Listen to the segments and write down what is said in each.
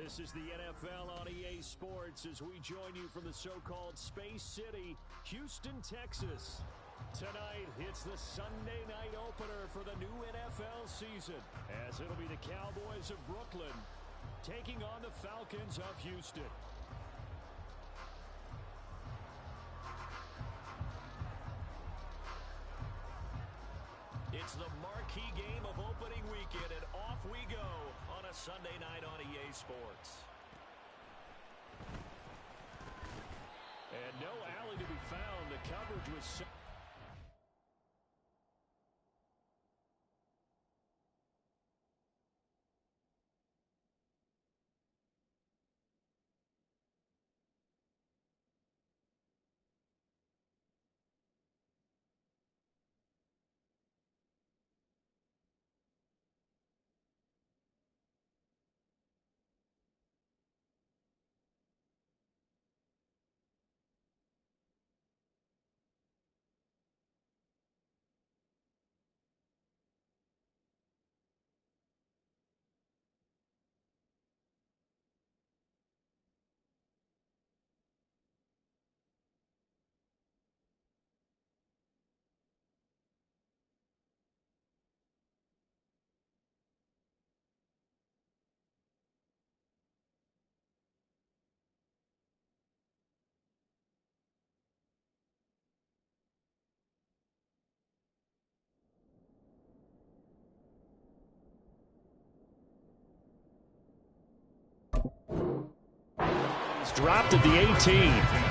This is the NFL on EA Sports as we join you from the so-called Space City, Houston, Texas. Tonight, it's the Sunday night opener for the new NFL season, as it'll be the Cowboys of Brooklyn taking on the Falcons of Houston. It's the marquee game of opening weekend, and off we go on a Sunday night on EA Sports. And no alley to be found. The coverage was so... Dropped at the 18.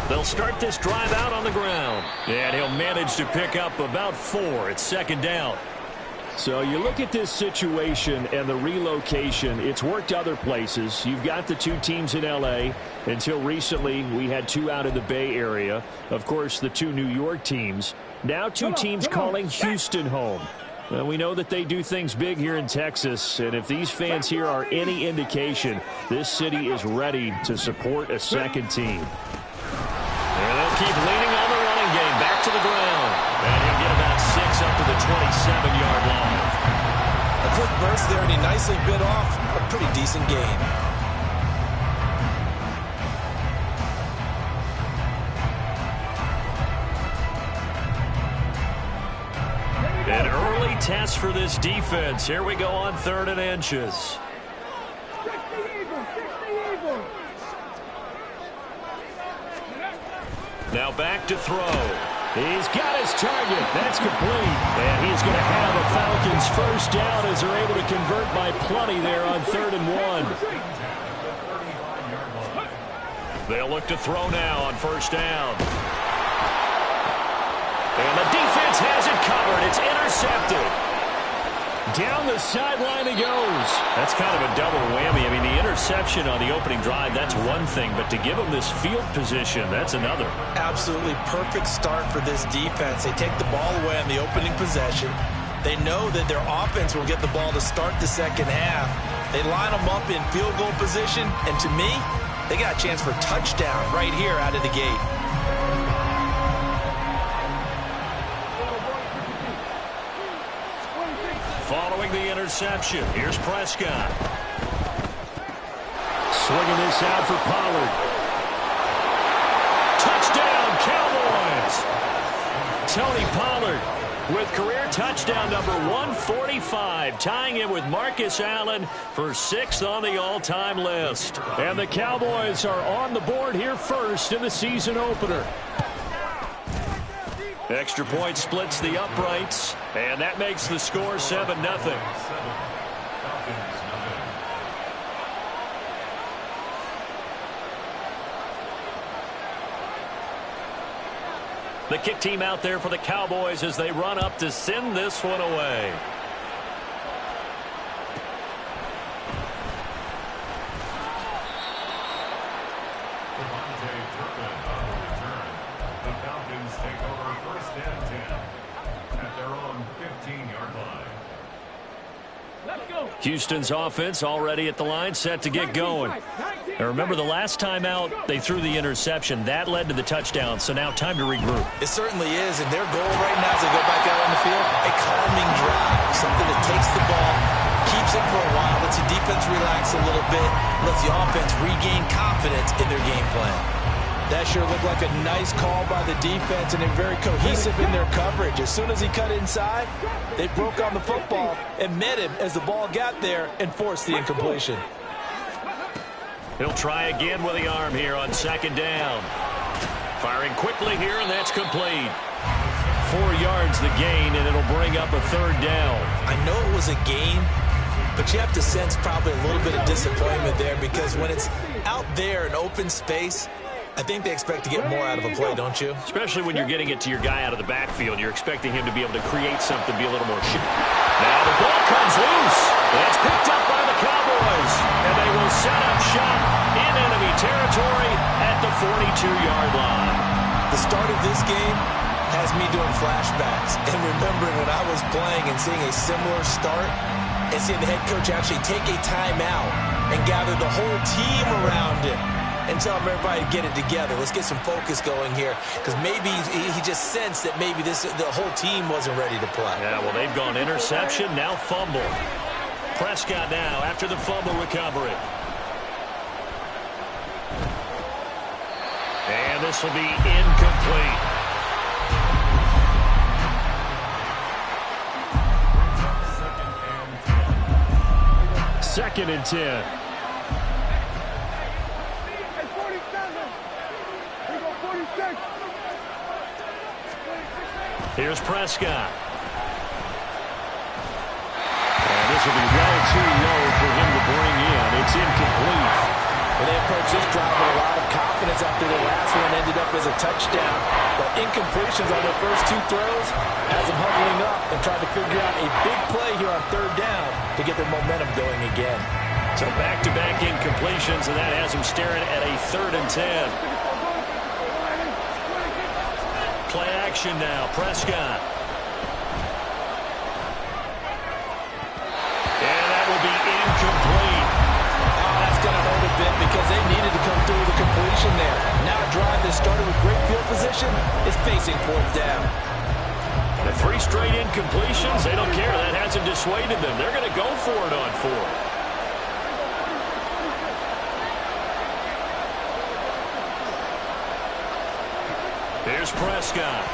They'll start this drive out on the ground. And he'll manage to pick up about 4. It's second down. So you look at this situation and the relocation. It's worked other places. You've got the two teams in L.A. Until recently, we had 2 out of the Bay Area. Of course, the 2 New York teams. Now 2 teams calling Houston home. Well, we know that they do things big here in Texas. And if these fans here are any indication, this city is ready to support a second team. And they'll keep leaning on the running game. Back to the ground. And he'll get about 6 up to the 27-yard line. A quick burst there, and he nicely bit off a pretty decent gain. An early test for this defense. Here we go on 3rd and inches. Now back to throw. He's got his target. That's complete. And he's going to have a Falcons first down as they're able to convert by plenty there on 3rd and 1. They'll look to throw now on first down. And the defense has it covered. It's intercepted. Down the sideline he goes. That's kind of a double whammy. I mean, the interception on the opening drive, that's one thing. But to give him this field position, that's another. Absolutely perfect start for this defense. They take the ball away on the opening possession. They know that their offense will get the ball to start the second half. They line them up in field goal position. And to me, they got a chance for touchdown right here out of the gate. Following the interception, here's Prescott. Swinging this out for Pollard. Touchdown, Cowboys! Tony Pollard with career touchdown number 145, tying him with Marcus Allen for 6th on the all-time list. And the Cowboys are on the board here first in the season opener. Extra point splits the uprights, and that makes the score 7-0. The kick team out there for the Cowboys as they run up to send this one away. Devontae Turpin on the return. The Falcons take over Houston's offense already at the line, set to get going. And remember, the last time out, they threw the interception. That led to the touchdown, so now time to regroup. It certainly is, and their goal right now as they go back out on the field, a calming drive, something that takes the ball, keeps it for a while, lets the defense relax a little bit, lets the offense regain confidence in their game plan. That sure looked like a nice call by the defense, and they're very cohesive in their coverage. As soon as he cut inside, they broke on the football and met him as the ball got there and forced the incompletion. He'll try again with the arm here on second down. Firing quickly here, and that's complete. 4 yards the gain, and it'll bring up a third down. I know it was a gain, but you have to sense probably a little bit of disappointment there, because when it's out there in open space, I think they expect to get more out of a play, don't you? Especially when you're getting it to your guy out of the backfield. You're expecting him to be able to create something, be a little more shit. Now the ball comes loose. It's picked up by the Cowboys. And they will set up shop in enemy territory at the 42-yard line. The start of this game has me doing flashbacks and remembering when I was playing and seeing a similar start and seeing the head coach actually take a timeout and gather the whole team around him and tell everybody to get it together. Let's get some focus going here, because maybe he just sensed that maybe the whole team wasn't ready to play. Yeah, well, they've gone interception, now fumble. Prescott now after the fumble recovery. And this will be incomplete. Second and 10. Here's Prescott. And this will be well too low for him to bring in. It's incomplete. Well, they approached this drive with a lot of confidence after the last one ended up as a touchdown. But incompletions on their first 2 throws has them huddling up and trying to figure out a big play here on third down to get their momentum going again. So back-to-back incompletions, and that has them staring at a 3rd and 10. Play action now, Prescott. And that will be incomplete. Oh, that's going to hurt a bit because they needed to come through with a completion there. Now a drive that started with great field position is facing 4th down. The 3 straight incompletions, they don't care. That hasn't dissuaded them. They're going to go for it on 4th. Here's Prescott.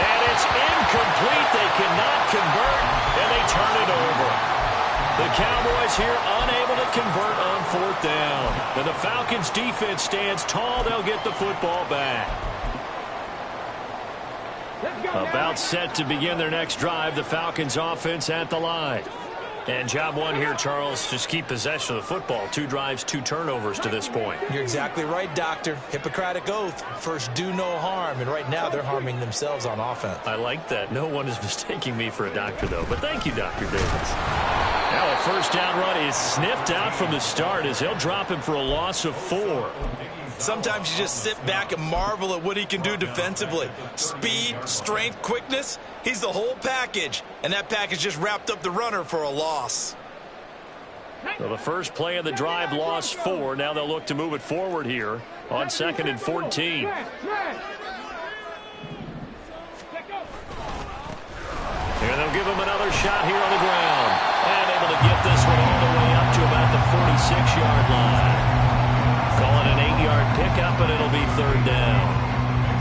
And it's incomplete. They cannot convert, and they turn it over. The Cowboys here unable to convert on 4th down. And the Falcons' defense stands tall. They'll get the football back. About set to begin their next drive. The Falcons' offense at the line. And job one here, Charles, just keep possession of the football. 2 drives, 2 turnovers to this point. You're exactly right, Doctor. Hippocratic oath. First, do no harm. And right now, they're harming themselves on offense. I like that. No one is mistaking me for a doctor, though. But thank you, Dr. Davis. Now a first down run is sniffed out from the start as they'll drop him for a loss of 4. Sometimes you just sit back and marvel at what he can do defensively. Speed, strength, quickness. He's the whole package. And that package just wrapped up the runner for a loss. So the first play of the drive lost 4. Now they'll look to move it forward here on 2nd and 14. Here they'll give him another shot here on the ground. And able to get this one all the way up to about the 46-yard line. Call it an 8-yard pickup, and it'll be 3rd down.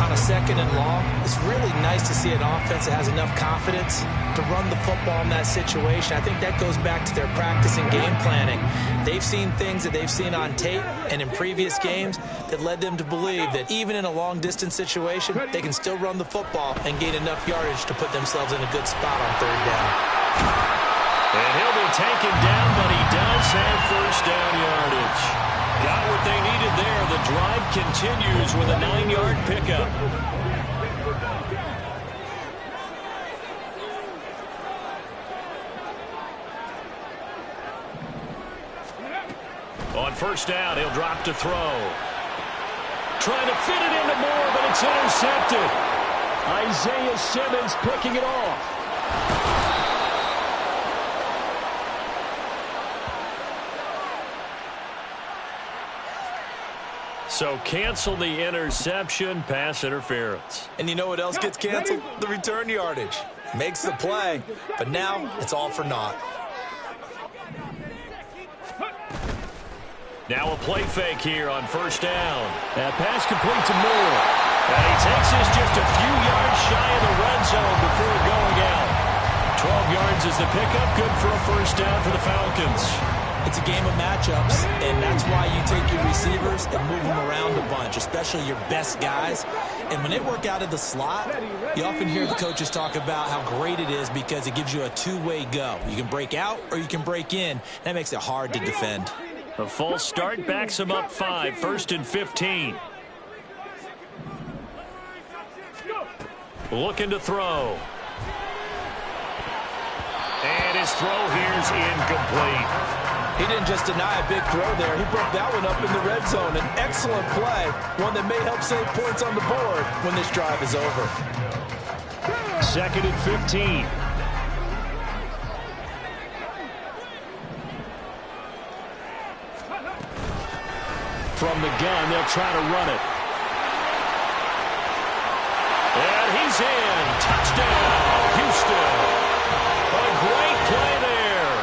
On a 2nd and long, it's really nice to see an offense that has enough confidence to run the football in that situation. I think that goes back to their practice and game planning. They've seen things that they've seen on tape and in previous games that led them to believe that even in a long-distance situation, they can still run the football and gain enough yardage to put themselves in a good spot on 3rd down. And he'll be taken down, but he does have first down yardage. Got what they needed there. The drive continues with a 9-yard pickup. On first down, he'll drop to throw. Trying to fit it into Moore, but it's intercepted. Isaiah Simmons picking it off. So cancel the interception, pass interference. And you know what else gets canceled? The return yardage. Makes the play, but now it's all for naught. Now a play fake here on first down. That pass complete to Moore. And he takes this just a few yards shy of the red zone before going out. 12 yards is the pickup. Good for a first down for the Falcons. It's a game of matchups, and that's why you take your receivers and move them around a bunch, especially your best guys. And when they work out of the slot, you often hear the coaches talk about how great it is because it gives you a two-way go. You can break out or you can break in. That makes it hard to defend. A false start backs him up 5, 1st and 15. Looking to throw. And his throw here's incomplete. He didn't just deny a big throw there. He broke that one up in the red zone. An excellent play, one that may help save points on the board when this drive is over. 2nd and 15. From the gun, they'll try to run it. And he's in. Touchdown, Houston. A great play there.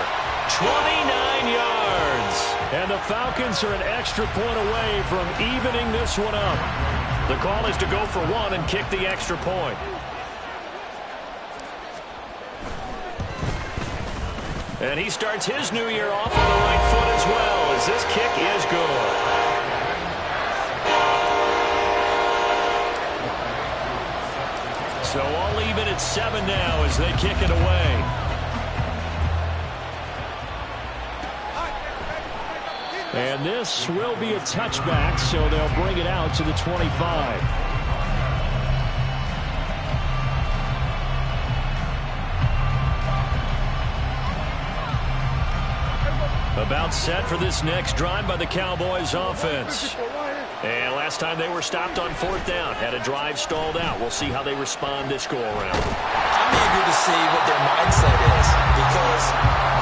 29 yards. And the Falcons are an extra point away from evening this one up. The call is to go for one and kick the extra point. And he starts his new year off on the right foot as well, as this kick is good. So all even at 7 now as they kick it away. And this will be a touchback, so they'll bring it out to the 25. About set for this next drive by the Cowboys offense. And last time they were stopped on 4th down, had a drive stalled out. We'll see how they respond this go-around. I'm eager to see what their mindset is, because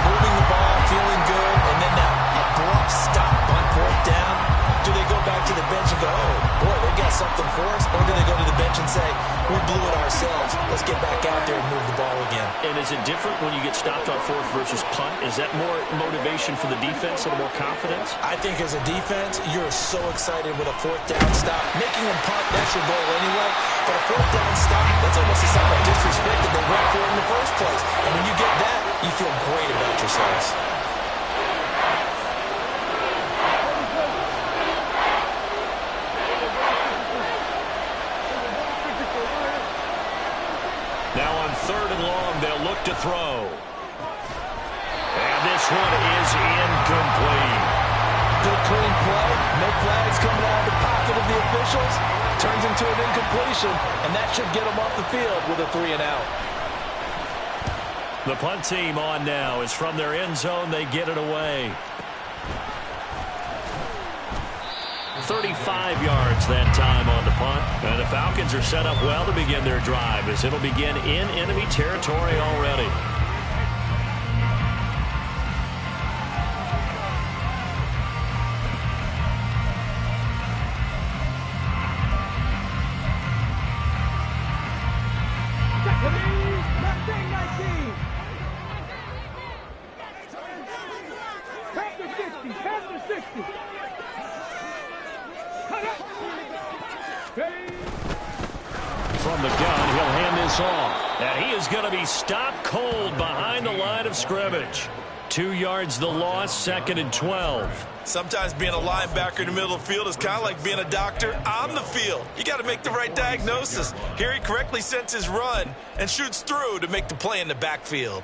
moving the ball, feeling good, and then that abrupt stop on 4th down, do they go back to the bench and go, oh, boy, they got something for us, or do they go to the bench and say, we blew it ourselves, let's get back out there and move the ball again? And is it different when you get stopped on 4th versus punt? Is that more motivation for the defense, a little more confidence? I think as a defense, you're so excited with a 4th down stop. Making them punt, that's your goal anyway. But a 4th down stop, that's almost a sign of disrespect that they went for it in the first place. And when you get that, you feel great about yourselves. Now on 3rd and long, they'll look to throw. And this one is incomplete. Good clean play. No flags coming out of the pocket of the officials. Turns into an incompletion, and that should get them off the field with a 3 and out. The punt team on now is from their end zone. They get it away. 35 yards that time on the punt. And the Falcons are set up well to begin their drive, as it'll begin in enemy territory already. From the gun, he'll hand this off. And he is going to be stopped cold behind the line of scrimmage. 2 yards the loss, 2nd and 12. Sometimes being a linebacker in the middle of the field is kind of like being a doctor on the field. You got to make the right diagnosis. Here he correctly sends his run and shoots through to make the play in the backfield.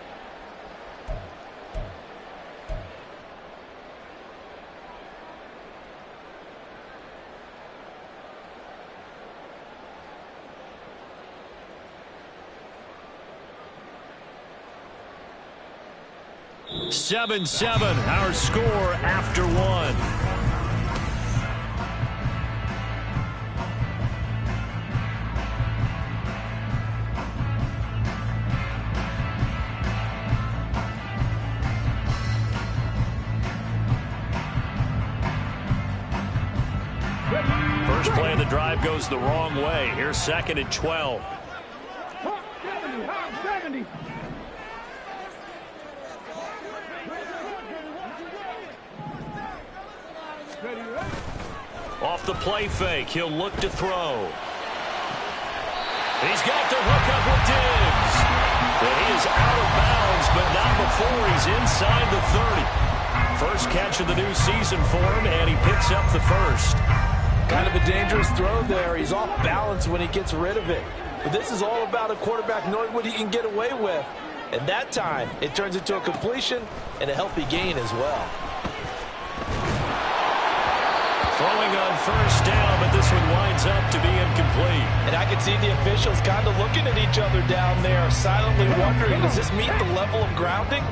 Seven, our score after one. Ready. drive goes the wrong way. Here's 2nd and 12. Off the play fake, he'll look to throw. He's got the hook up with Diggs. And he is out of bounds, but not before he's inside the 30. First catch of the new season for him, and he picks up the first. Kind of a dangerous throw there. He's off balance when he gets rid of it. But this is all about a quarterback knowing what he can get away with. And that time, it turns into a completion and a healthy gain as well. Throwing on first down, but this one winds up to be incomplete. And I can see the officials kind of looking at each other down there, silently wondering, does this meet the level of grounding?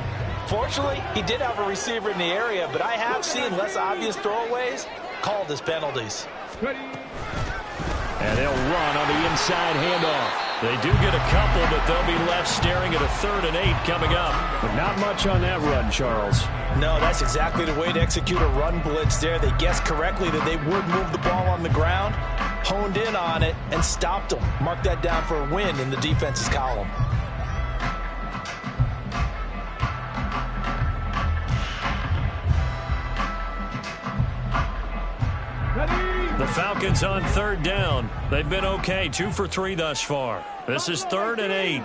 Fortunately, he did have a receiver in the area, but I have seen less obvious throwaways called as penalties. And they'll run on the inside handoff. They do get a couple, but they'll be left staring at a 3rd and 8 coming up. But not much on that run, Charles. No, that's exactly the way to execute a run blitz there. They guessed correctly that they would move the ball on the ground, honed in on it, and stopped them. Mark that down for a win in the defense's column. The Falcons on 3rd down. They've been okay, 2 for 3 thus far. This is 3rd and 8.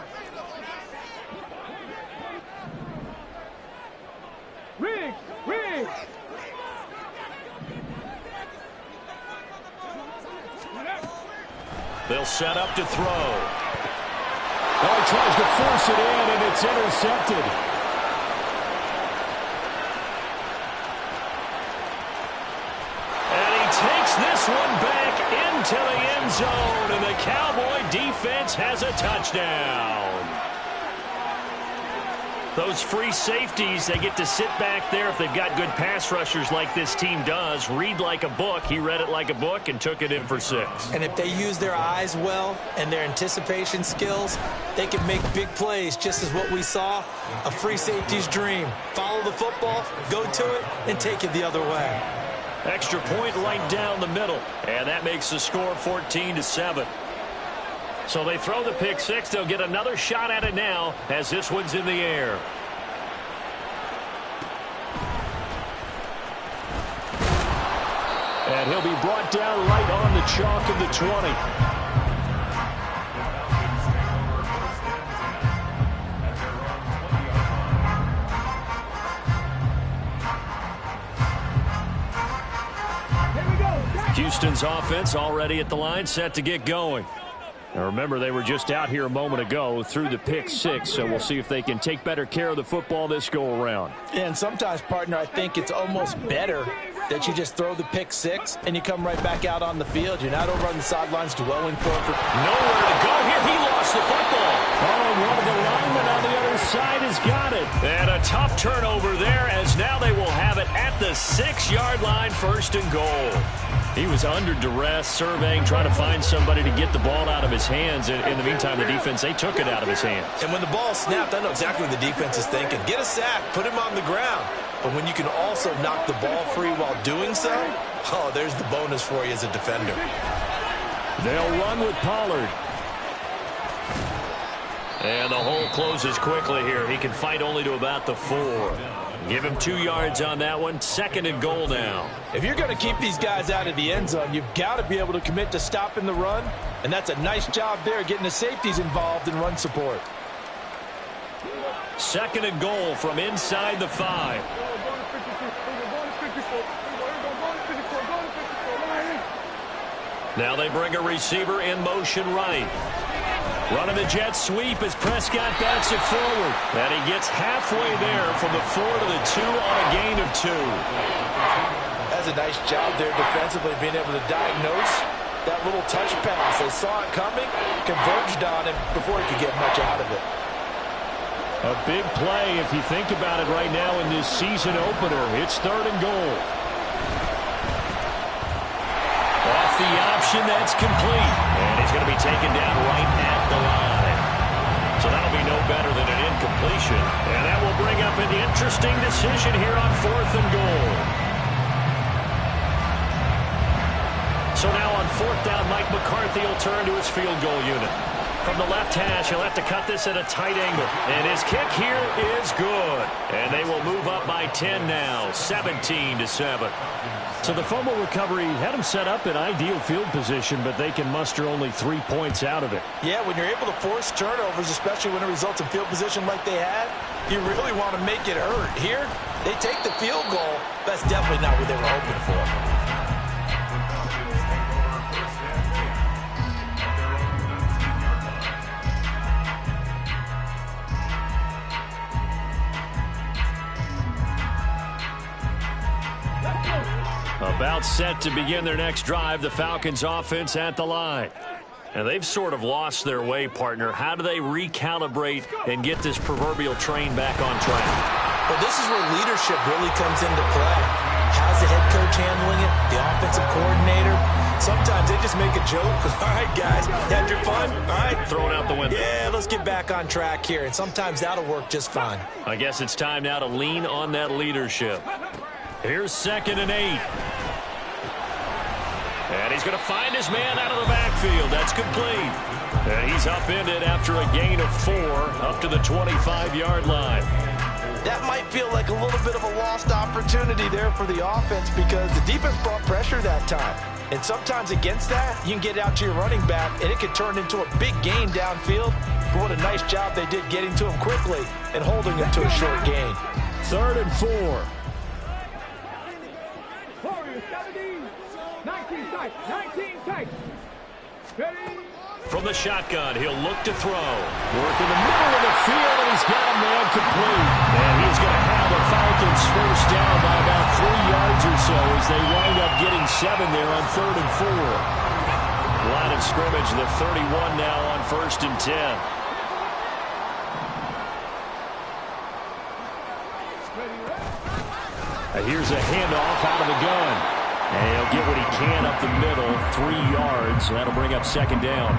They'll set up to throw. Oh, he tries to force it in, and it's intercepted. And he takes this one back into the end zone, and the Cowboy defense has a touchdown. Those free safeties, they get to sit back there if they've got good pass rushers like this team does. Read like a book. He read it like a book and took it in for 6. And if they use their eyes well and their anticipation skills, they can make big plays, just as what we saw, a free safety's dream. Follow the football, go to it, and take it the other way. Extra point right down the middle, and that makes the score 14-7. So they throw the pick 6. They'll get another shot at it now as this one's in the air. And he'll be brought down right on the chalk of the 20. Houston's offense already at the line, set to get going. Now remember, they were just out here a moment ago through the pick 6, so we'll see if they can take better care of the football this go-around. And sometimes, partner, I think it's almost better that you just throw the pick 6 and you come right back out on the field. You're not over on the sidelines dwelling for it. Nowhere to go here. He lost the football. Oh, and one of the linemen on the other side has got it. And a tough turnover there, as now they will have it at the 6-yard line, 1st and goal. He was under duress, surveying, trying to find somebody to get the ball out of his hands. In the meantime, the defense, they took it out of his hands. And when the ball snapped, I know exactly what the defense is thinking. Get a sack, put him on the ground. But when you can also knock the ball free while doing so, oh, there's the bonus for you as a defender. They'll run with Pollard. And the hole closes quickly here. He can fight only to about the 4. Give him 2 yards on that one. 2nd and goal now. If you're going to keep these guys out of the end zone, you've got to be able to commit to stopping the run. And that's a nice job there, getting the safeties involved in run support. 2nd and goal from inside the 5. Now they bring a receiver in motion right. Running the jet sweep as Prescott bats it forward. And he gets halfway there from the 4 to the 2 on a gain of 2. That's a nice job there defensively, being able to diagnose that little touch pass. They saw it coming, converged on him before he could get much out of it. A big play if you think about it right now in this season opener. It's 3rd and goal. Off the option, that's complete. And he's going to be taken down right at the line. So that'll be no better than an incompletion. And that will bring up an interesting decision here on 4th and goal. So now on fourth down, Mike McCarthy will turn to his field goal unit. From the left hash, he'll have to cut this at a tight angle. And his kick here is good. And they will move up by 10 now, 17-7. So the fumble recovery had him set up in ideal field position, but they can muster only 3 points out of it. Yeah, when you're able to force turnovers, especially when it results in field position like they had, you really want to make it hurt. Here, they take the field goal. That's definitely not what they were hoping for. About set to begin their next drive, the Falcons offense at the line. And they've sort of lost their way, partner. How do they recalibrate and get this proverbial train back on track? Well, this is where leadership really comes into play. How's the head coach handling it? The offensive coordinator? Sometimes they just make a joke. All right, guys, had your fun? All right. Throw it out the window. Yeah, let's get back on track here. And sometimes that'll work just fine. I guess it's time now to lean on that leadership. Here's 2nd and 8. And he's going to find his man out of the backfield. That's complete. And he's upended after a gain of 4 up to the 25-yard line. That might feel like a little bit of a lost opportunity there for the offense because the defense brought pressure that time. And sometimes against that, you can get out to your running back, and it can turn into a big gain downfield. But what a nice job they did getting to him quickly and holding him to a short gain. 3rd and 4. 19 tight. Ready? From the shotgun, he'll look to throw. Work in the middle of the field, and he's got a man complete. And he's going to have the Falcons first down by about 3 yards or so as they wind up getting 7 there on 3rd and 4. Line of scrimmage, the 31 now on 1st and 10. Here's a handoff out of the gun. And he'll get what he can up the middle, 3 yards. That'll bring up 2nd down.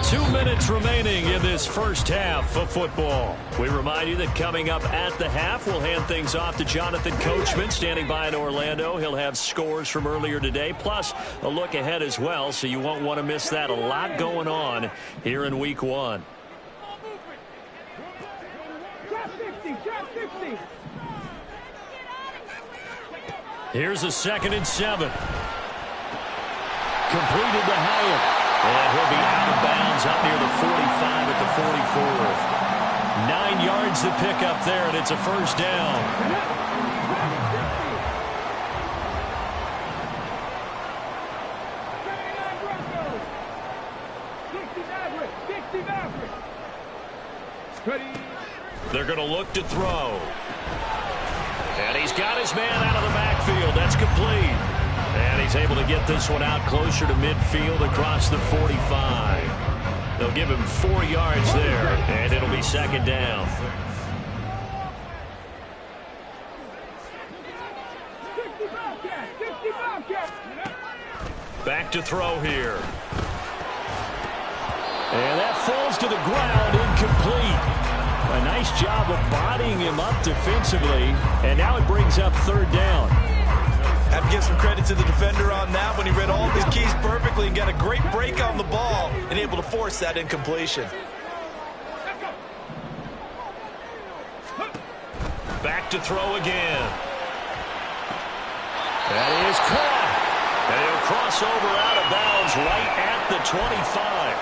2 minutes remaining in this first half of football. We remind you that coming up at the half, we'll hand things off to Jonathan Coachman, standing by in Orlando. He'll have scores from earlier today, plus a look ahead as well, so you won't want to miss that. A lot going on here in Week 1. Here's a 2nd and 7. Completed to Hyatt. And he'll be out of bounds up near the 45 at the 44. 9 yards to pick up there, and it's a first down. They're going to look to throw. And he's got his man out of the backfield. That's complete. And he's able to get this one out closer to midfield across the 45. They'll give him 4 yards there, and it'll be 2nd down. Back to throw here. And that falls to the ground, incomplete. A nice job of bodying him up defensively, and now it brings up 3rd down. Have to give some credit to the defender on that when he read all of his keys perfectly and got a great break on the ball and able to force that incompletion. Back to throw again. That is caught. And he'll cross over out of bounds right at the 25.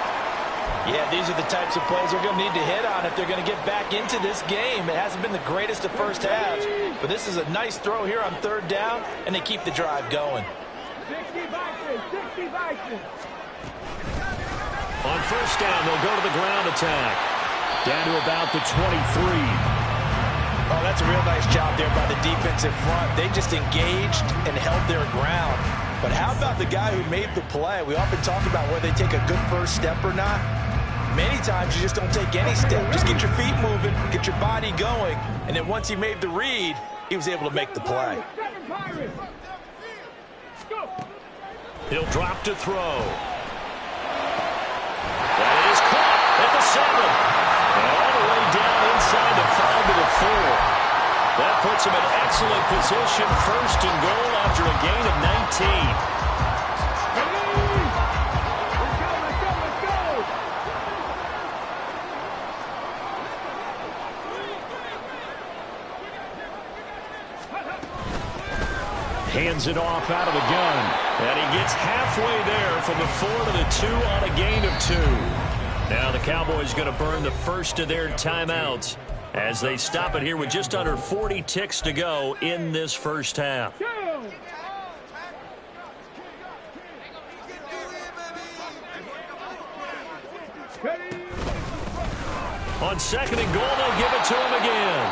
Yeah, these are the types of plays they're going to need to hit on if they're going to get back into this game. It hasn't been the greatest of first halves, but this is a nice throw here on 3rd down, and they keep the drive going. 60 Vikings. On 1st down, they'll go to the ground attack. Down to about the 23. Oh, that's a real nice job there by the defensive front. They just engaged and held their ground. But how about the guy who made the play? We often talk about whether they take a good first step or not. Many times you just don't take any step. Just get your feet moving, get your body going, and then once he made the read, he was able to make the play. He'll drop to throw. That is caught at the 7. And all the way down inside the 5 to the 4. That puts him in excellent position, first and goal after a gain of 19. Hands it off out of the gun. And he gets halfway there from the 4 to the 2 on a gain of 2. Now the Cowboys going to burn the first of their timeouts as they stop it here with just under 40 ticks to go in this first half. On second and goal, they'll give it to him again.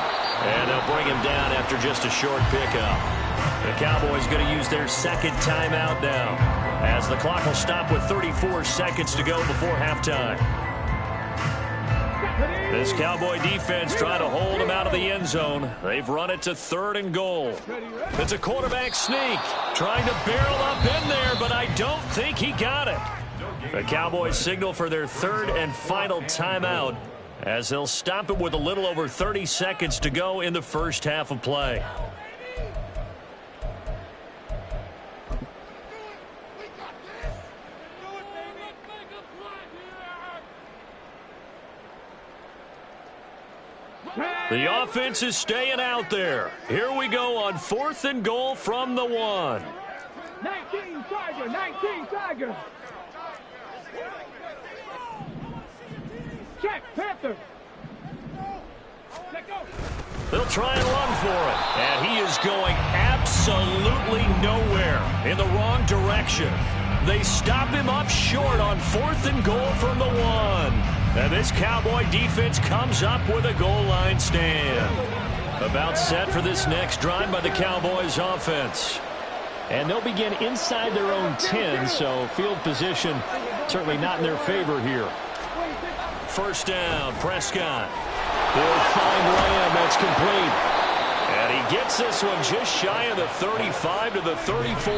And they'll bring him down after just a short pickup. The Cowboys going to use their second timeout now as the clock will stop with 34 seconds to go before halftime. This Cowboy defense trying to hold him out of the end zone. They've run it to third and goal. It's a quarterback sneak, trying to barrel up in there, but I don't think he got it. The Cowboys signal for their third and final timeout as they'll stop it with a little over 30 seconds to go in the first half of play. The offense is staying out there. Here we go on fourth and goal from the 1. 19 Tiger, 19 Tiger. Check, Panther. Let go. They'll try and run for it. And he is going absolutely nowhere, in the wrong direction. They stop him up short on fourth and goal from the 1. And this Cowboy defense comes up with a goal line stand. About set for this next drive by the Cowboys offense. And they'll begin inside their own 10, so field position certainly not in their favor here. First down, Prescott. He'll find Lamb, that's complete. And he gets this one just shy of the 35 to the 34.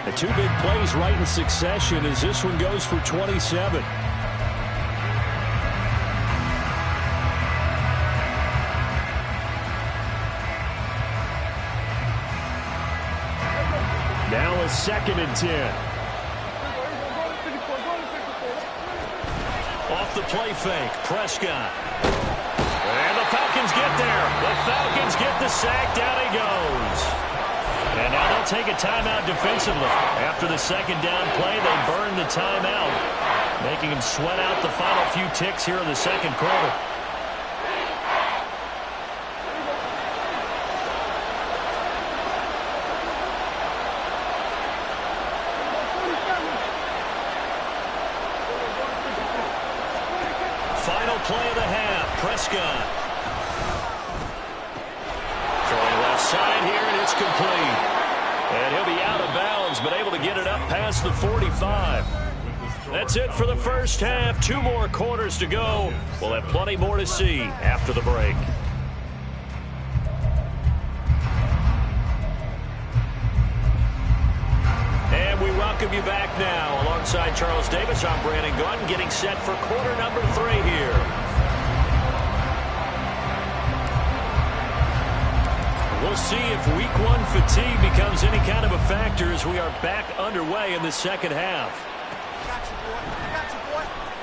The two big plays right in succession as this one goes for 27. Now a second and 10. Off the play fake, Prescott. And the Falcons get there. The Falcons get the sack. Down he goes. And now they'll take a timeout defensively. After the second down play, they burn the timeout, making them sweat out the final few ticks here in the second quarter. Final play of the half, Prescott. Throwing left side here, and it's complete. And he'll be out of bounds, but able to get it up past the 45. That's it for the first half. 2 more quarters to go. We'll have plenty more to see after the break. And we welcome you back now. Alongside Charles Davis, I'm Brandon Gunn, getting set for quarter number 3 here. We'll see if week 1 fatigue becomes any kind of a factor as we are back underway in the second half.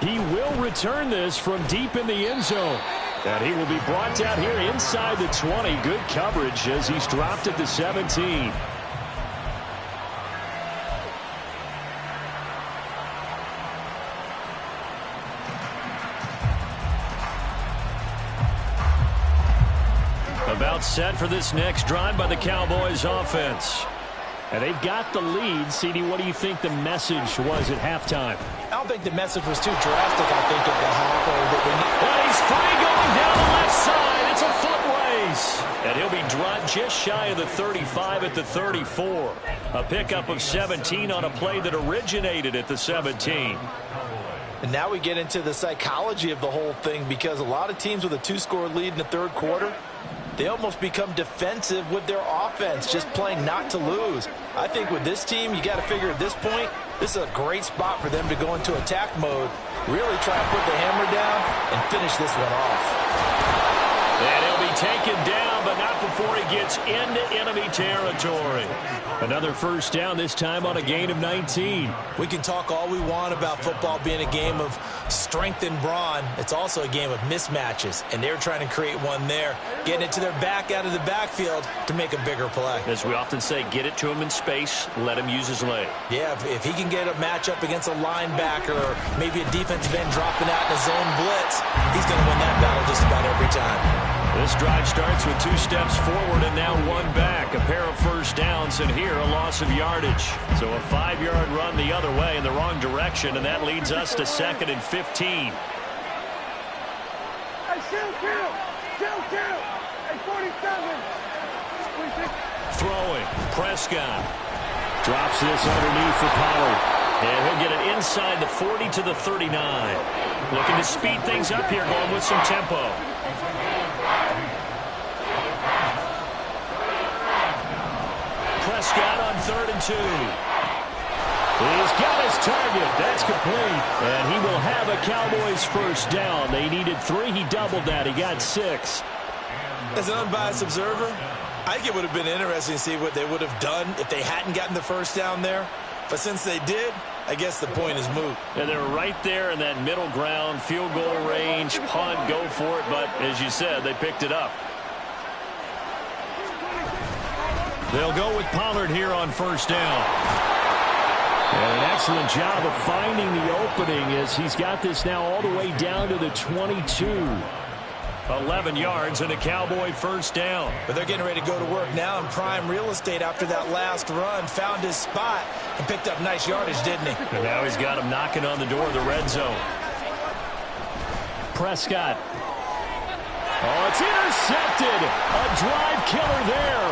He will return this from deep in the end zone. And he will be brought down here inside the 20. Good coverage as he's dropped at the 17. About set for this next drive by the Cowboys offense. And they've got the lead. CD, what do you think the message was at halftime? I don't think the message was too drastic, I think, at the half. And he's free going down the left side. It's a foot race. And he'll be dropped just shy of the 35 at the 34. A pickup of 17 on a play that originated at the 17. And now we get into the psychology of the whole thing, because a lot of teams with a 2-score lead in the third quarter, they almost become defensive with their offense, just playing not to lose. I think with this team, you got to figure at this point, this is a great spot for them to go into attack mode, really try and put the hammer down and finish this one off. And he'll be taken down down, but not before he gets into enemy territory. Another first down, this time on a gain of 19. We can talk all we want about football being a game of strength and brawn. It's also a game of mismatches, and they're trying to create one there, getting it to their back out of the backfield to make a bigger play. As we often say, get it to him in space, let him use his leg. Yeah, if he can get a matchup against a linebacker or maybe a defensive end dropping out in a zone blitz, he's going to win that battle just about every time. This drive starts with 2 steps forward and now 1 back. A pair of first downs, and here a loss of yardage. So a 5-yard run the other way in the wrong direction, and that leads us to 2nd and 15. Hey, chill. Hey, 47. Throwing. Prescott drops this underneath for Pollard. And he'll get it inside the 40 to the 39. Looking to speed things up here, going with some tempo. Prescott on 3rd and 2. He's got his target. That's complete. And he will have a Cowboys first down. They needed 3. He doubled that. He got 6. As an unbiased observer, I think it would have been interesting to see what they would have done if they hadn't gotten the first down there. But since they did, I guess the point is moot. And they're right there in that middle ground, field goal range, punt, go for it. But as you said, they picked it up. They'll go with Pollard here on first down. And an excellent job of finding the opening as he's got this now all the way down to the 22. 11 yards and a Cowboy first down. But they're getting ready to go to work now in prime real estate after that last run. Found his spot and picked up nice yardage, didn't he? And now he's got him knocking on the door of the red zone. Prescott. Oh, it's intercepted. A drive killer there.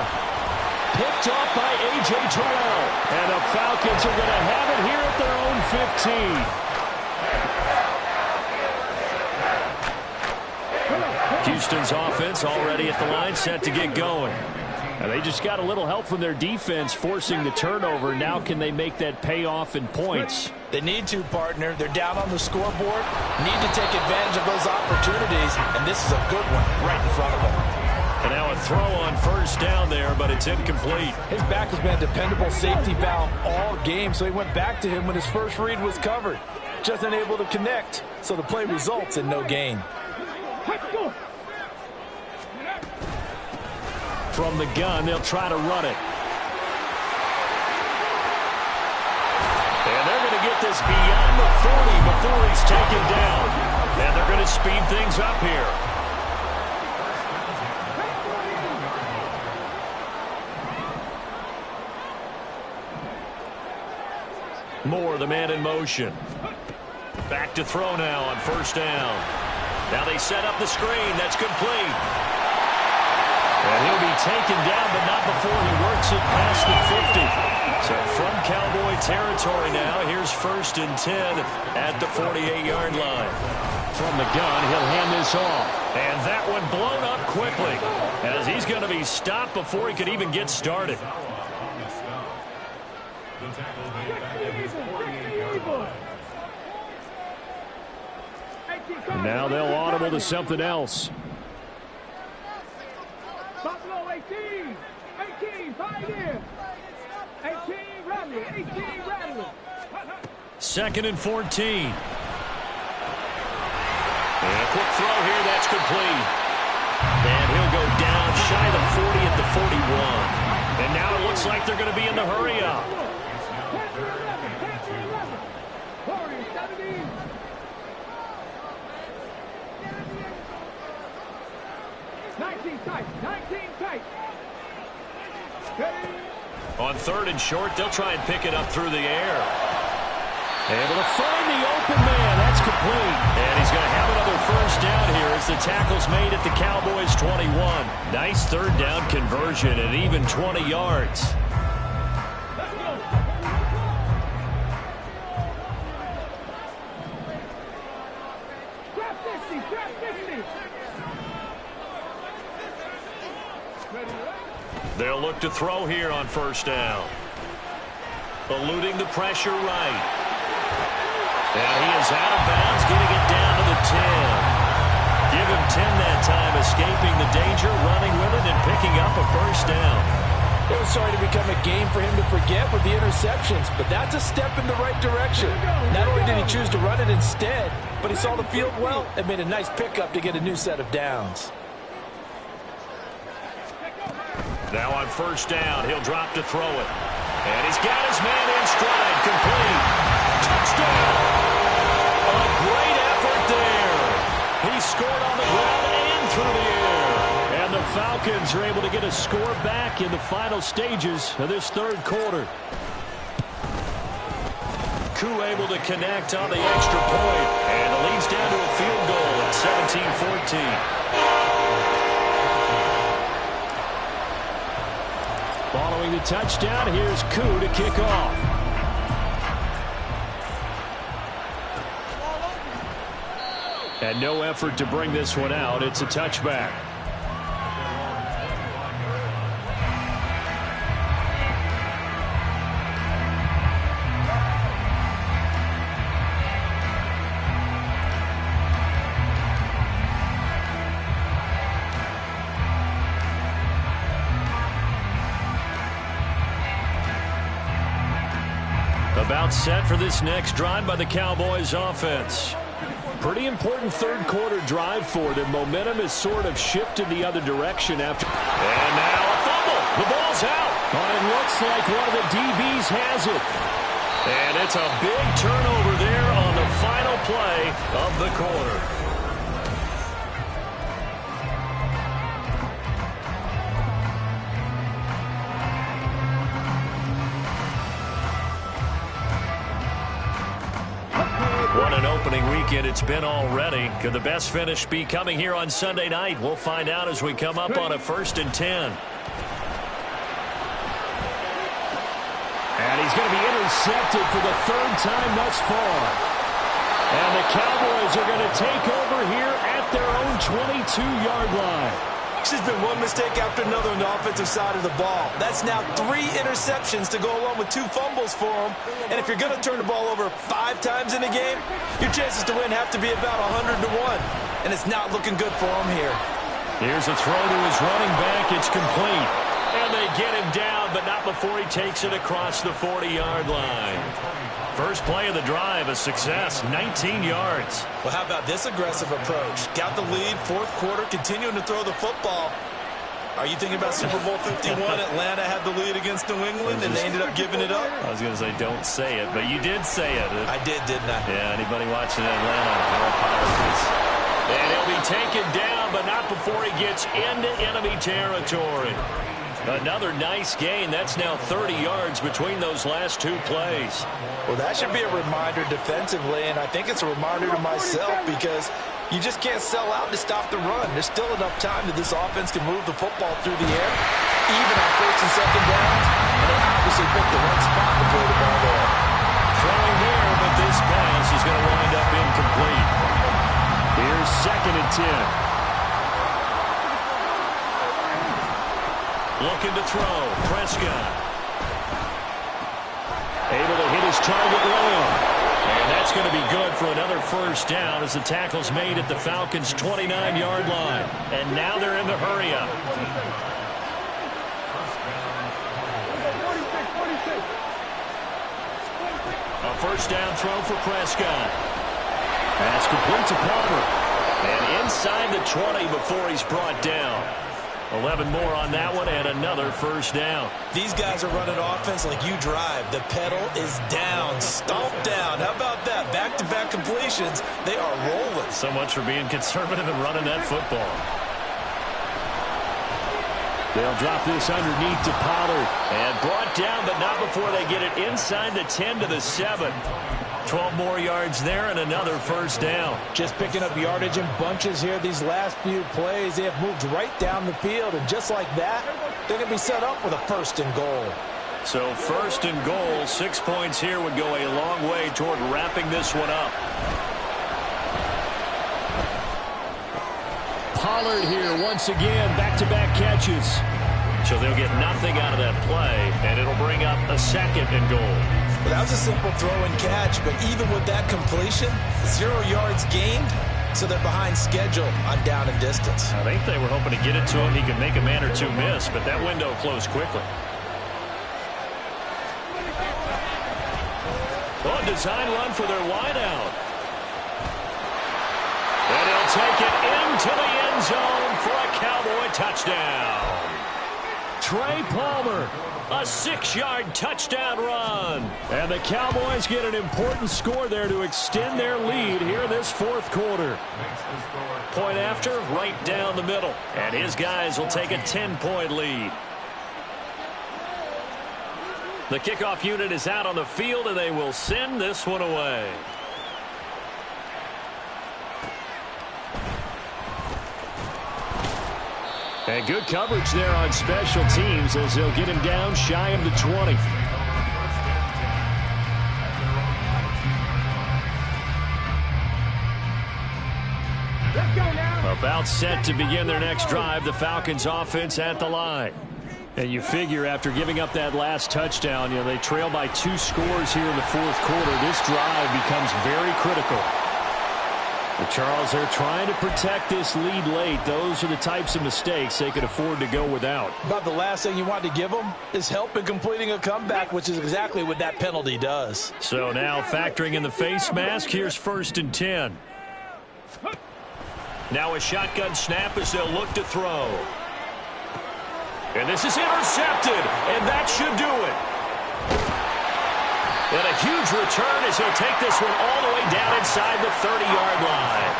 Picked off by A.J. Terrell. And the Falcons are going to have it here at their own 15. Houston's offense already at the line, set to get going. And they just got a little help from their defense forcing the turnover. Now can they make that pay off in points? They need to, partner. They're down on the scoreboard. Need to take advantage of those opportunities. And this is a good one right in front of them. And now a throw on first down there, but it's incomplete. His back has been a dependable safety valve all game, so he went back to him when his first read was covered. Just unable to connect, so the play results in no gain. From the gun, they'll try to run it. And they're going to get this beyond the 40 before he's taken down. And they're going to speed things up here. Moore, the man in motion. Back to throw now on first down. Now they set up the screen. That's complete. And he'll be taken down, but not before he works it past the 50. So from Cowboy territory now, here's 1st and 10 at the 48-yard line. From the gun, he'll hand this off. And that one blown up quickly as he's going to be stopped before he could even get started. Now they'll audible to something else. Buffalo 18, 5 here. 18, Rattler, 18, Rattler. 2nd and 14. And a quick throw here, that's complete. And he'll go down shy of the 40 at the 41. And now it looks like they're going to be in the hurry up. 19 tight. On 3rd and short, they'll try and pick it up through the air. Able to find the open man. That's complete. And he's going to have another first down here as the tackle's made at the Cowboys' 21. Nice 3rd down conversion and even 20 yards. They'll look to throw here on first down. Eluding the pressure right. And he is out of bounds, getting it down to the 10. him 10 that time, escaping the danger, running with it, and picking up a first down. It was starting to become a game for him to forget with the interceptions, but that's a step in the right direction. Not only did he choose to run it instead, but he saw the field well and made a nice pickup to get a new set of downs. Now on first down, he'll drop to throw it. And he's got his man in stride, complete. Touchdown! A great effort there. He scored on the ground and through the air. And the Falcons are able to get a score back in the final stages of this third quarter. Koo able to connect on the extra point. And it leads down to a field goal at 17-14. Following the touchdown, here's Koo to kick off. And no effort to bring this one out. It's a touchback. About set for this next drive by the Cowboys offense. Pretty important third quarter drive for them. Momentum has sort of shifted the other direction after. And now a fumble. The ball's out. But it looks like one of the DBs has it. And it's a big turnover there on the final play of the quarter. What an opening weekend it's been already. Could the best finish be coming here on Sunday night? We'll find out as we come up on a 1st and 10. And he's going to be intercepted for the 3rd time thus far. And the Cowboys are going to take over here at their own 22-yard line. It's just been one mistake after another on the offensive side of the ball. That's now 3 interceptions to go along with 2 fumbles for him. And if you're going to turn the ball over 5 times in a game, your chances to win have to be about 100 to 1. And it's not looking good for him here. Here's a throw to his running back. It's complete. And they get him down, but not before he takes it across the 40-yard line. First play of the drive, a success, 19 yards. Well, how about this aggressive approach? Got the lead, 4th quarter, continuing to throw the football. Are you thinking about Super Bowl 51? Atlanta had the lead against New England, and they ended up giving it up? I was going to say don't say it, but you did say it. I did, didn't I? Yeah, anybody watching Atlanta, our apologies. And he'll be taken down, but not before he gets into enemy territory. Another nice gain. That's now 30 yards between those last 2 plays. Well, that should be a reminder defensively, and I think it's a reminder to myself because you just can't sell out to stop the run. There's still enough time that this offense can move the football through the air, even on 1st and 2nd downs, and they obviously picked the right spot to throw the ball there. Throwing there, but this pass is going to wind up incomplete. Here's 2nd and 10. Looking to throw. Prescott. Able to hit his target well. And that's going to be good for another first down as the tackle's made at the Falcons' 29-yard line. And now they're in the hurry-up. A first down throw for Prescott. That's complete to Palmer. And inside the 20 before he's brought down. 11 more on that one and another first down. These guys are running offense like you drive. The pedal is down, stomped down. How about that? Back-to-back completions. They are rolling. So much for being conservative and running that football. They'll drop this underneath to Pollard. And brought down, but not before they get it inside the 10 to the 7. 12 more yards there and another first down. Just picking up yardage in bunches here these last few plays. They have moved right down the field, and just like that, they're going to be set up with a 1st and goal. So 1st and goal, 6 points here would go a long way toward wrapping this one up. Pollard here once again, back-to-back catches. So they'll get nothing out of that play, and it'll bring up a 2nd and goal. Well, that was a simple throw and catch, but even with that completion, 0 yards gained, so they're behind schedule on down and distance. I think they were hoping to get it to him. He could make a man or two miss, but that window closed quickly. Oh, design run for their wideout. And he'll take it into the end zone for a Cowboy touchdown. Trey Palmer, a 6-yard touchdown run. And the Cowboys get an important score there to extend their lead here in this fourth quarter. Point after, right down the middle. And his guys will take a 10-point lead. The kickoff unit is out on the field, and they will send this one away. And good coverage there on special teams as they'll get him down shy of the 20. Let's go now. About set to begin their next drive, the Falcons offense at the line. And you figure after giving up that last touchdown, they trail by 2 scores here in the fourth quarter. This drive becomes very critical. But Charles, they're trying to protect this lead late. Those are the types of mistakes they could afford to go without. About the last thing you want to give them is help in completing a comeback, which is exactly what that penalty does. So now factoring in the face mask, here's 1st and 10. Now a shotgun snap as they'll look to throw. And this is intercepted, and that should do it. And a huge return as he'll take this one all the way down inside the 30-yard line.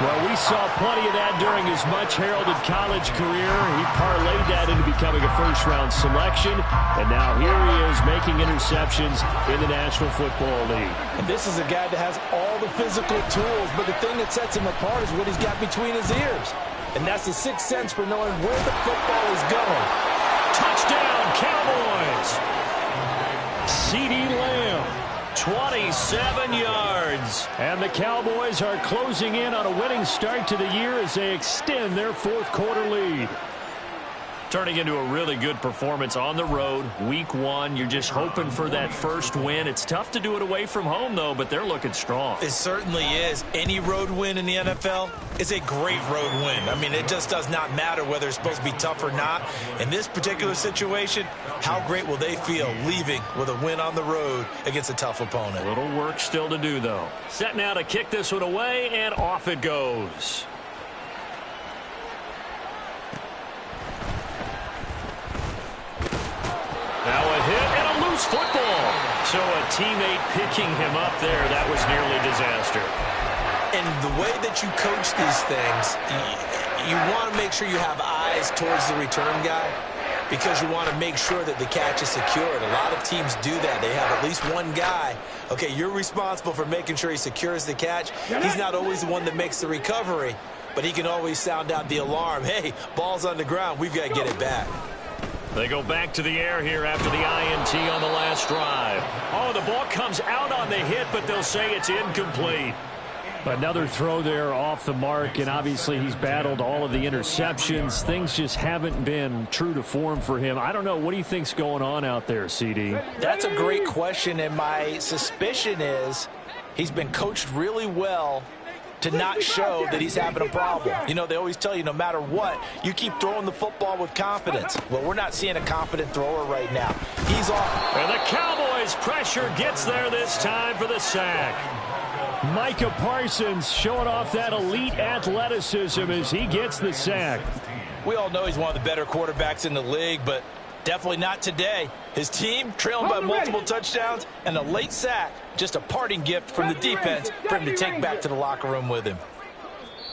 Well, we saw plenty of that during his much-heralded college career. He parlayed that into becoming a first-round selection, and now here he is making interceptions in the National Football League. And this is a guy that has all the physical tools, but the thing that sets him apart is what he's got between his ears. And that's the sixth sense for knowing where the football is going. Touchdown, Cowboys! CeeDee Lamb, 27 yards. And the Cowboys are closing in on a winning start to the year as they extend their fourth quarter lead. Turning into a really good performance on the road, week 1. You're just hoping for that first win. It's tough to do it away from home, though, but they're looking strong. It certainly is. Any road win in the NFL is a great road win. I mean, it just does not matter whether it's supposed to be tough or not. In this particular situation, how great will they feel leaving with a win on the road against a tough opponent? A little work still to do, though. Set now to kick this one away, and off it goes. Now a hit and a loose football. So a teammate picking him up there, that was nearly disaster. And the way that you coach these things, you want to make sure you have eyes towards the return guy because you want to make sure that the catch is secured. A lot of teams do that. They have at least one guy. Okay, you're responsible for making sure he secures the catch. He's not always the one that makes the recovery, but he can always sound out the alarm. Hey, ball's on the ground. We've got to get it back. They go back to the air here after the INT on the last drive. Oh, the ball comes out on the hit, but they'll say it's incomplete. Another throw there off the mark, and obviously he's battled all of the interceptions. Things just haven't been true to form for him. I don't know. What do you think's going on out there, CD? That's a great question, and my suspicion is he's been coached really well to not show that he's having a problem. You know, they always tell you no matter what, you keep throwing the football with confidence. Well, we're not seeing a confident thrower right now. He's off. And the Cowboys' pressure gets there this time for the sack. Micah Parsons showing off that elite athleticism as he gets the sack. We all know he's one of the better quarterbacks in the league, but definitely not today. His team trailing by multiple touchdowns and a late sack. Just a parting gift from the defense for him to take back to the locker room with him.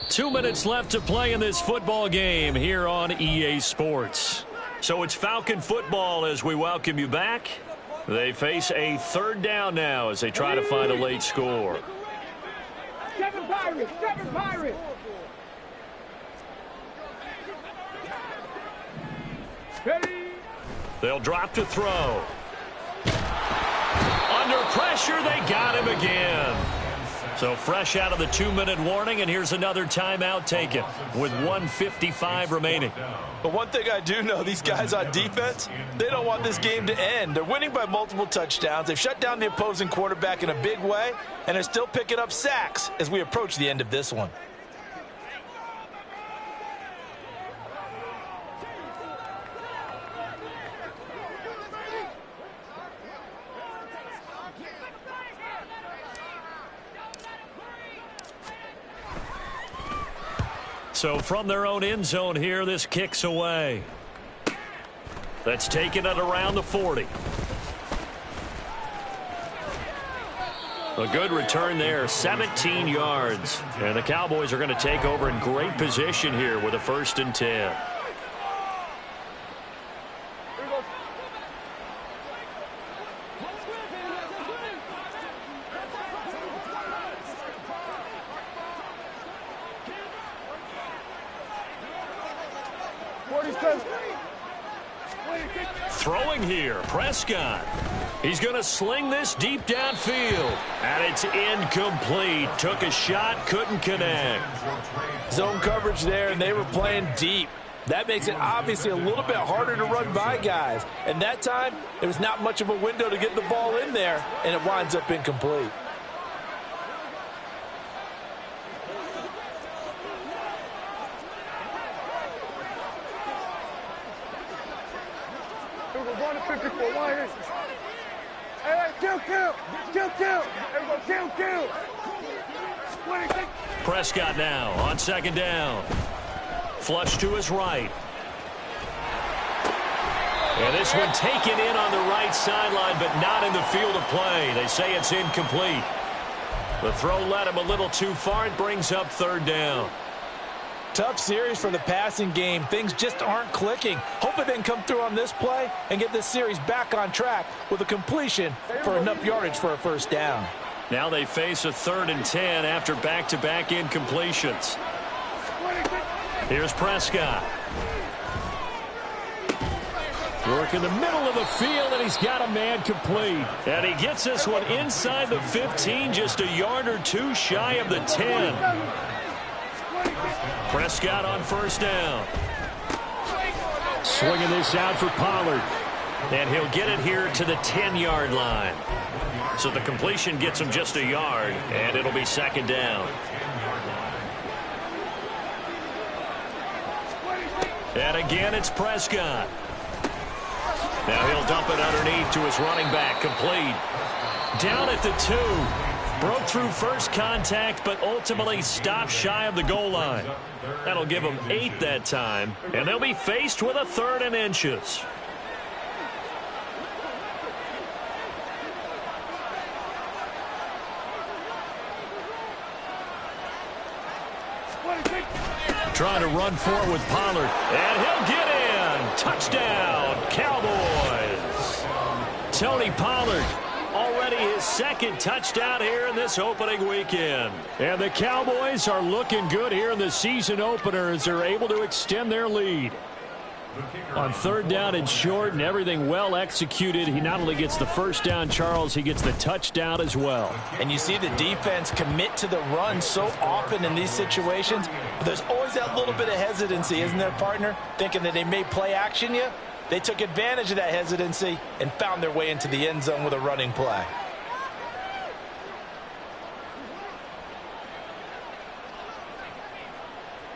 2 minutes left to play in this football game here on EA Sports. So it's Falcon football as we welcome you back. They face a third down now as they try to find a late score. 7 Pirates, 7 Pirates. Ready. They'll drop to throw. Under pressure, they got him again. So fresh out of the 2-minute warning, and here's another timeout taken with 1:55 remaining. But one thing I do know, these guys on defense, they don't want this game to end. They're winning by multiple touchdowns. They've shut down the opposing quarterback in a big way, and they're still picking up sacks as we approach the end of this one. So from their own end zone here, this kicks away. That's taken it around the 40. A good return there, 17 yards. And the Cowboys are going to take over in great position here with a 1st and 10. Throwing here, Prescott. He's going to sling this deep downfield. And it's incomplete. Took a shot, couldn't connect. Zone coverage there, and they were playing deep. That makes it obviously a little bit harder to run by guys. And that time, there was not much of a window to get the ball in there, and it winds up incomplete. Prescott now on 2nd down. Flush to his right. And this one taken in on the right sideline, but not in the field of play. They say it's incomplete. The throw led him a little too far. It brings up 3rd down. Tough series for the passing game. Things just aren't clicking. Hoping they can come through on this play and get this series back on track with a completion for enough yardage for a 1st down. Now they face a 3rd and 10 after back-to-back incompletions. Here's Prescott. Work in the middle of the field, and he's got a man complete. And he gets this one inside the 15, just a yard or two shy of the 10. Prescott on 1st down. Swinging this out for Pollard. And he'll get it here to the 10-yard line. So the completion gets him just a yard, and it'll be 2nd down. And again, it's Prescott. Now he'll dump it underneath to his running back, complete. Down at the 2. Broke through first contact, but ultimately stopped shy of the goal line. That'll give them 8 that time, and they'll be faced with a 3rd and inches. Trying to run forward with Pollard. And he'll get in. Touchdown, Cowboys. Tony Pollard, already his 2nd touchdown here in this opening weekend. And the Cowboys are looking good here in the season opener as they're able to extend their lead. On 3rd down and short and everything well executed, he not only gets the 1st down, Charles, he gets the touchdown as well. And you see the defense commit to the run so often in these situations. But there's always that little bit of hesitancy, isn't there, partner? Thinking that they may play action you. They took advantage of that hesitancy and found their way into the end zone with a running play.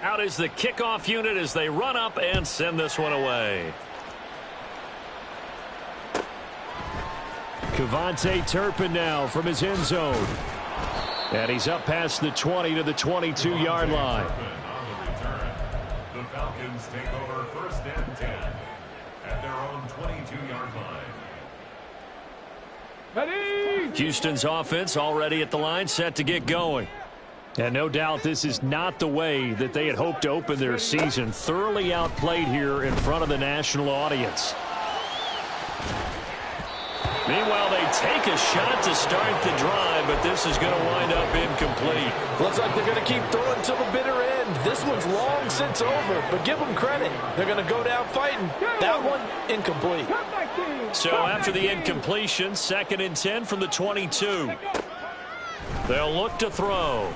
Out is the kickoff unit as they run up and send this one away. KaVontae Turpin now from his end zone. And he's up past the 20 to the 22-yard line. The Falcons take over 1st and 10 at their own 22-yard line. Ready? Houston's offense already at the line, set to get going. And no doubt this is not the way that they had hoped to open their season. Thoroughly outplayed here in front of the national audience. Meanwhile, they take a shot to start the drive, but this is going to wind up incomplete. Looks like they're going to keep throwing till the bitter end. This one's long since over, but give them credit. They're going to go down fighting. That one, incomplete. So after the incompletion, 2nd and 10 from the 22. They'll look to throw.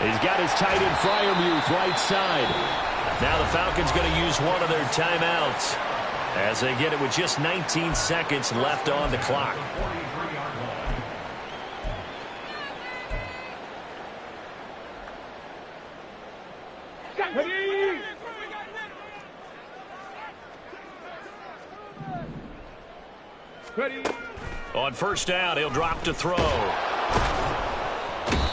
He's got his tight end Freiermuth right side. Now the Falcons going to use one of their timeouts as they get it with just 19 seconds left on the clock. Ready. On first down, he'll drop to throw.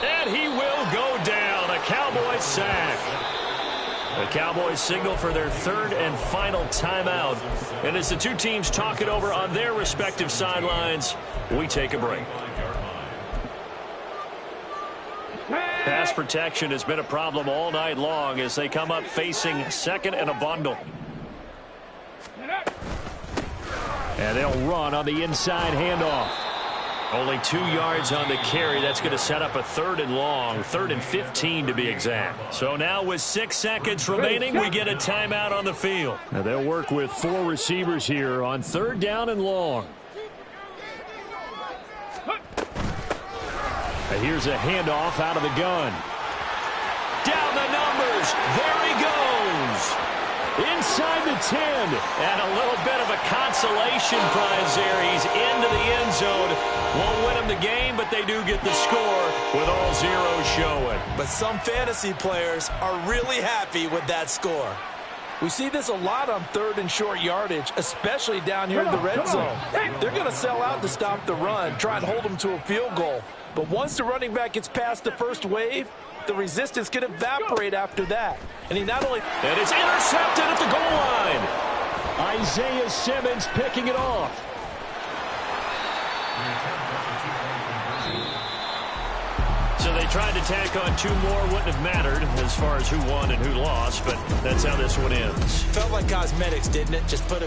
And he will go down. A Cowboys sack. The Cowboys signal for their third and final timeout. And as the two teams talk it over on their respective sidelines, we take a break. Pass protection has been a problem all night long as they come up facing second and a bundle. And they'll run on the inside handoff. Only 2 yards on the carry. That's going to set up a third and long, 3rd and 15 to be exact. So now with 6 seconds remaining, we get a timeout on the field. Now they'll work with 4 receivers here on 3rd down and long. And here's a handoff out of the gun. Down the numbers. There he goes. Inside the 10. And a little bit of a consolation prize there. He's into the end zone. Won't win him the game, but they do get the score with all zeros showing. But some fantasy players are really happy with that score. We see this a lot on 3rd and short yardage, especially down here in the red zone. They're going to sell out to stop the run, try and hold them to a field goal. But once the running back gets past the first wave, the resistance can evaporate after that. And he not only... And it's intercepted at the goal line. Isaiah Simmons picking it off. So they tried to tack on 2 more. Wouldn't have mattered as far as who won and who lost, but that's how this one ends. Felt like cosmetics, didn't it? Just put a